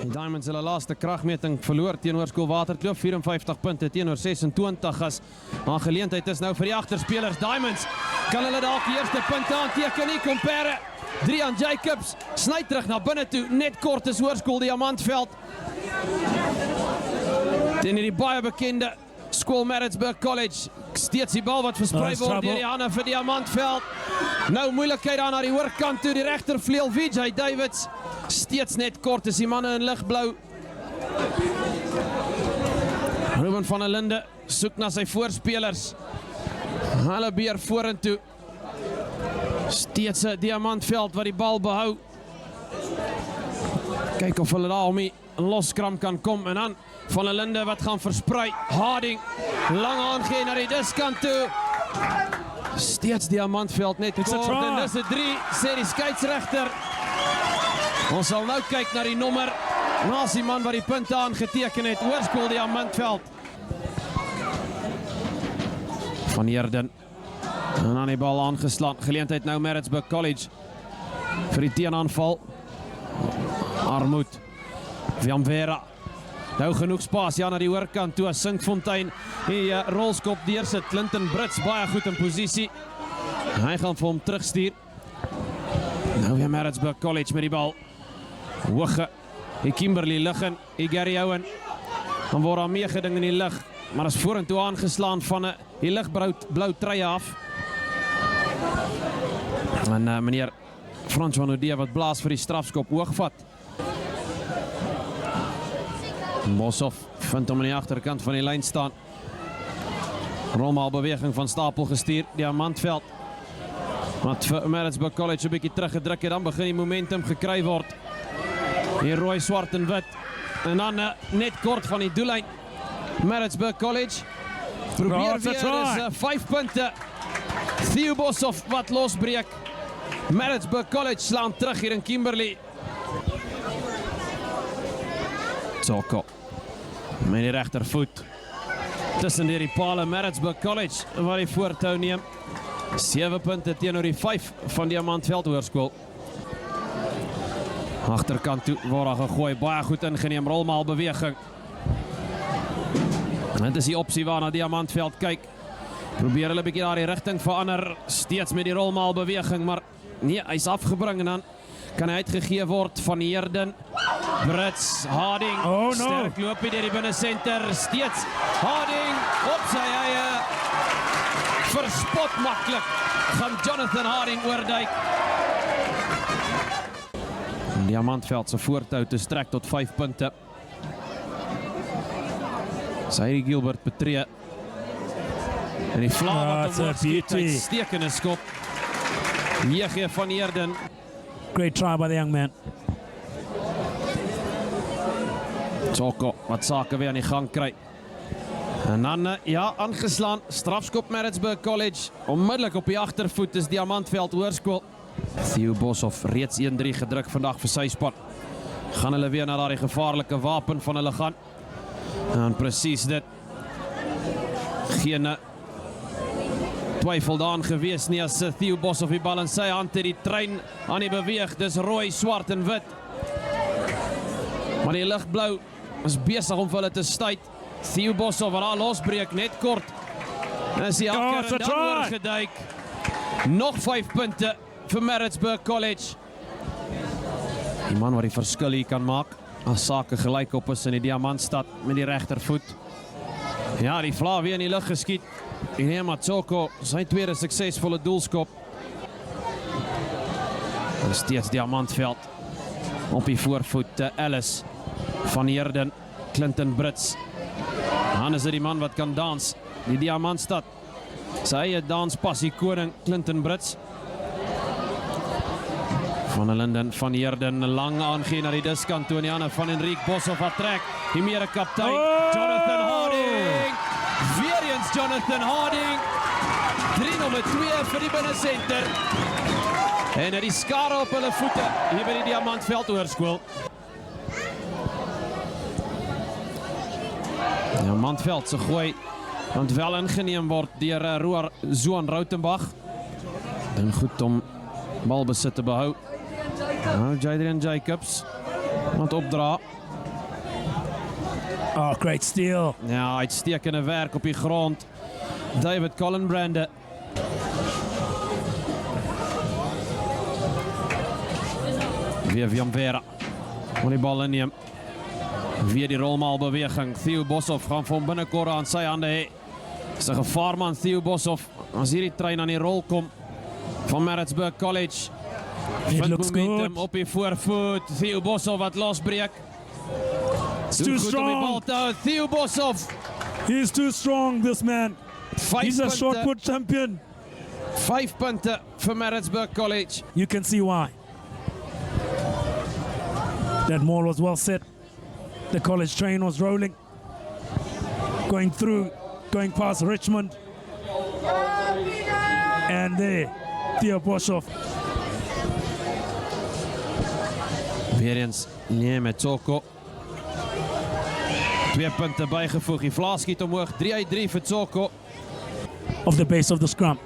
Die Diamonds hulle laaste kragmeting verloor teenoor Skool Waterkloof, 54 punte teenoor 26 as aangeleentheid is nou vir die agterspelers. Diamonds kan hulle dalk die eerste punte aanteken nie. Compare, Drian Jacobs sny terug na binne toe, net kort is Hoërskool Diamantveld. Teen die baie bekende Skool Maritzburg College, steeds die bal wat versprei word deur die hande vir Diamantveld. Nou moeilikheid aan die hoorkant toe, die regtervleuel VJ Davids, steeds net kort is die manne in ligblou. Ruben van der Linde soek na sy voorspelers. Hulle beer vorentoe. Steeds 'n Diamantveld wat die bal behou. Kyk of hulle daar om die loskram kan kom en dan van der Linde wat gaan versprei. Harding lang aangee na die diskant toe. Steeds Diamantveld net kort en dis 'n 3, sê die skeieregter. Ons sal nou kyk na die nommer. Naas die man wat die punte aangeteken het, Hoërskool Diamantveld. Van Heerden. En dan die bal aangeslaan. Geleentheid nou Maritzburg College vir die teenaanval. Armoed. Viamvera. Nou genoeg spasie aan die hoorkant toe as Sinkfontein die rolskop deursit. Clinton Brits baie goed in posisie. Hy gaan vir hom terugstuur. Nou weer Maritzburg College met die bal. Hoge. Die Kimberley lig in. Die Gary Owen. Dan word daar meegeding in die lig. Maar is vorentoe aangeslaan van die ligblou trui af. En meneer Frans van Oudee wat blaas vir die strafskop hoogvat. Boshoff vind hom aan die agterkant van die lyn staan. Rolmaalbeweging van Stapel gestuur, Diamantveld. Wat vir Maritzburg College 'n bietjie teruggedruk het, dan begin die momentum gekry word. Hier rooi, swart en wit. En dan net kort van die doellyn. Maritzburg College probeer weer, is 5 punte. Theo Boshoff wat losbreek. Maritzburg College slaan terug hier in Kimberley. Tsoko met die regtervoet tussen die pale. Maritzburg College waar die voortou neem. 7 punte teenoor die 5 van Diamantveld Hoërskool. Agterkant toe word daar gegooi, baie goed ingeneem, rolmaalbeweging. Dit is die opsie waarna Diamantveld kyk. Probeer hulle 'n bietjie daar die rigting verander, steeds met die rolmaalbeweging, maar nee, hy's afgebring en dan kan hy uitgegee word van Heerden. Brits, Harding, sterk loopie deur die binnensenter, steeds Harding op sy eie, verspot maklik gaan Jonathan Harding oorduik. Diamantveld se voortou te strek tot 5 punte. Syrie Gilbert betree. En die vla wat hom skiet, uitstekende skop. J.G. van Heerden. Great try by the young man. Tsoko wat sake weer aan die gang kry. En dan, ja, aangeslaan. Strafskop Maritzburg College. Onmiddellik op die agtervoet is Diamantveld Hoërskool. Theo Boshoff reeds 1-3 gedruk vandag vir sy span. Gaan hulle weer na daardie gevaarlike wapen van hulle gaan. En presies dit. Geen twyfel daaraan gewees nie as Theo Boshoff die bal in sy hand het, die trein aan die beweeg. Dis rooi, swart en wit. Maar die ligblou is besig om vir hulle te stuit. Theo Boshoff wat daar losbreek, net kort. En is die anker en dan oorgeduik. Nog 5 punte vir Maritzburg College. Die man wat die verskil hier kan maak, as sake gelyk op is in die Diamantstad met die regtervoet. Ja, die vla weer in die lug geskiet. Inema Tsoko, sy tweede suksesvolle doelskop. En steeds Diamantveld op die voorvoet. Ellis, Van Heerden, Clinton Brits. Dan is dit die man wat kan dans. Die Diamantstad, sy eie danspassie koning, Clinton Brits. Van der Linden, Van Heerden, lang aangee na die diskant toe in die hande van Henrique Boshoff wat trek. Die mede kaptein, Jonathan Harding. Weer eens Jonathan Harding. 3-2 vir die binnensenter. En die skare op hulle voete hier by die Diamantveld Hoërskool. Diamantveld se gooi want wel ingeneem word deur Roar Zoan Rautenbach. En goed om balbesit te behou. Nou, Jadrian Jacobs Wat opdra. Oh, great steal. Ja, uitstekende werk op die grond. David Collenbrande. Weer Viamvera. Om die bal inneem. Weer die rolmaalbeweging. Theo Boshoff gaan van binnekort aan sy hande hê. Dis 'n gevaarman Theo Boshoff. As hierdie trein aan die rol kom van Maritzburg College. It looks Momentum good. op die voorvoet. Theo Boshoff wat losbreek. It's Doe too goed om die bal strong. te hou. Theo Boshoff. He's too strong, this man. 5 He's a punte. short put champion. 5 punte vir Maritzburg College. You can see why. That maul was well set. The college train was rolling. Going through, going past Richmond. And there, Theo Boshoff. Weer eens Tsoko. 2 punte bygevoeg. Die vlaas skiet omhoog. 3 uit 3 vir Tsoko. Of the base of the scrum.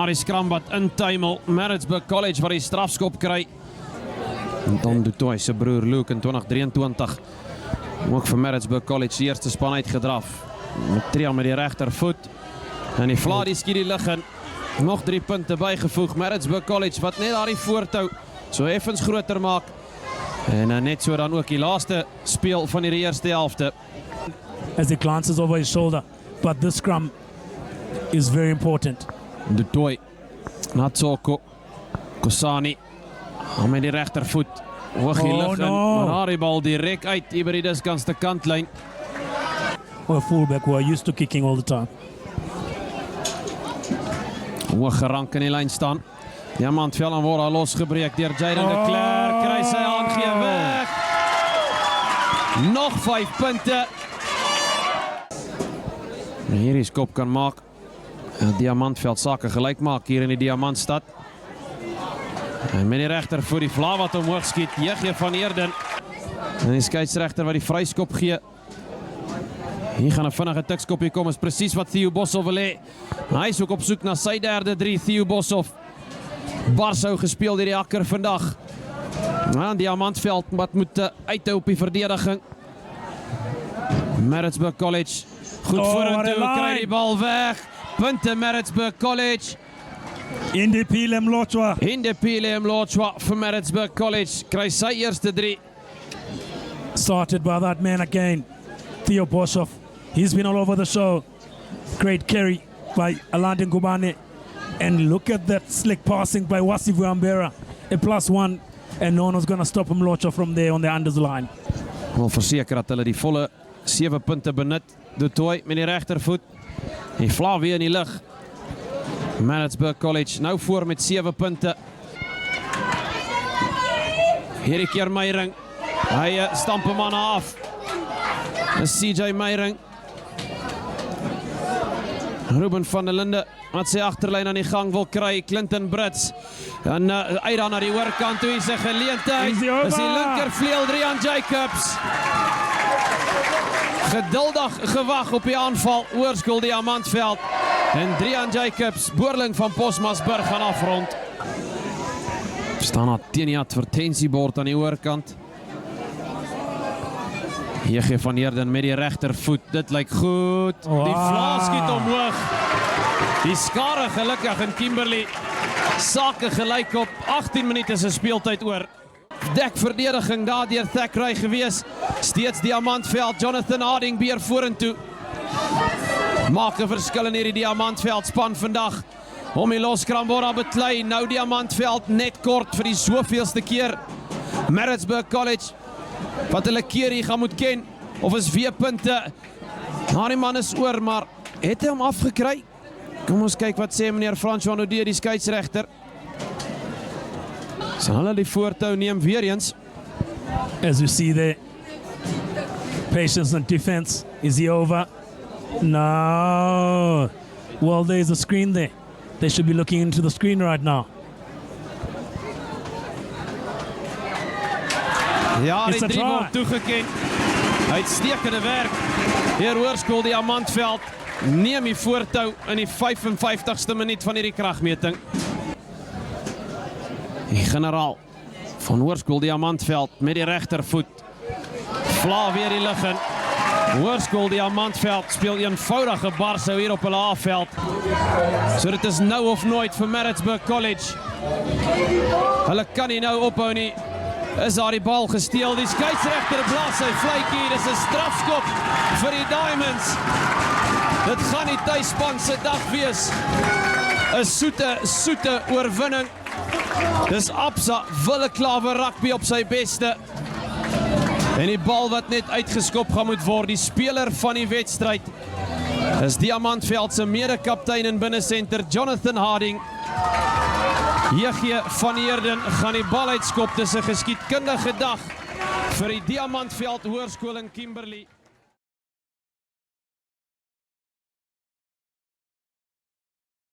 Die skram wat intuimel. Maritzburg College waar die strafskop kry. En dan du Toit se broer Luke in 2023. Ook vir Maritzburg College se eerste span uitgedraf. Met trio met die regtervoet. En die vla die skiet die lug in. Nog 3 punte bygevoeg. Maritzburg College wat net daardie voortou so effens groter maak. En net so dan ook die laaste speel van die eerste helfte. As he glances over his shoulder. But this scrum is very important. Du Toit, Tsoko, Kosani, met die regtervoet, hoog die lug in, maar daar die bal direk uit, hier by die diskanste kantlyn. Or a fullback who are used to kicking all the time. Hoog gerank in die lyn staan. Diamantveld en word daar losgebreek deur Jaden de Klerk, kry sy aangee weg. Nog 5 punte. En hier is kop kan maak. Diamantveld sake gelyk maak hier in die Diamantstad. En met die regter voor die vla wat omhoog skiet, J.G. van Eerden. En die skeieregter wat die vryskop gee. Hier gaan 'n vinnige tikskopie kom, is presies wat Theo Boshoff wil hê. Hy is ook op soek na sy derde 3, Theo Boshoff. Barsou gespeel deur die hakker vandag. En Diamantveld wat moet uithou op die verdediging. Maritzburg College goed vorentoe, kry die bal weg. Punte Maritzburg College. Indipile Mlotshwa. Indipile Mlotshwa vir Maritzburg College kry sy eerste 3. Started by that man again, Theo Boshoff. He's been all over the show. Great carry by Alandi Ngubane. And look at that slick passing by Wasivu Ambera. A +1. And no one was going to stop Mlotshwa from there on the unders line. Wil verseker dat hulle die volle 7 punte benut. Du Toit met die regtervoet. Die vla weer in die lug. Maritzburg College nou voor met 7 punte. Hierdie keer Meyring. Hy stamp hom aan af. Dis CJ Meyring. Ruben van der Linde wat sy agterlyn aan die gang wil kry. Clinton Brits. En uit dan na die oorkant toe is 'n geleentheid. Dis die linkervleuel Drian Jacobs. Geduldig gewag op die aanval. Oorskol Diamantveld. En Drian Jacobs, boerling van Posmasburg gaan afrond. Staan daar teen die advertentiebord aan die oorkant. J.G. van Eerden met die regtervoet. Dit lyk goed. Die vlaas skiet omhoog. Die skare gelukkig in Kimberley. Sake gelyk op 18 minute se speeltyd oor. Dekverdediging daar deur Thackeray gewees. Steeds Diamantveld. Jonathan Harding beer vorentoe. Maak 'n verskil in hierdie Diamantveld span vandag. Om die loskram word daar beklei. Nou Diamantveld net kort vir die soveelste keer. Maritzburg College wat hulle keer hier gaan moet ken. Of is weer punte. Die man is oor, maar het hy hom afgekry? Kom ons kyk wat sê meneer François Nodé, die skeieregter. Sal hulle die voortou neem weer eens. As you see there, patience and defense. Is he over? No. Well, there's a screen there. They should be looking into the screen right now. Ja, It's die a 3 try. word toegeken. Uitstekende werk. Hier Hoërskool Diamantveld neem die voortou in die 55ste minuut van hierdie kragmeting. Die generaal van Hoërskool Diamantveld met die regtervoet. Vla weer die lig in. Hoërskool Diamantveld speel eenvoudige barsou hier op hulle A-veld. So dit is nou of nooit vir Maritzburg College. Hulle kan nie nou ophou nie. Is daar die bal gesteel, die skeieregter blaas sy fluitjie, dis 'n strafskop vir die Diamonds. Dit gaan die tuisspan se dag wees. 'n soete oorwinning. Dis Absa Willeklawe rugby op sy beste. En die bal wat net uitgeskop gaan moet word, die speler van die wedstryd is Diamantveld se mede-kaptein in binnesenter Jonathan Harding. JG van Heerden gaan die bal uitskop. Dis 'n geskiedkundige dag vir die Diamantveld Hoërskool in Kimberley.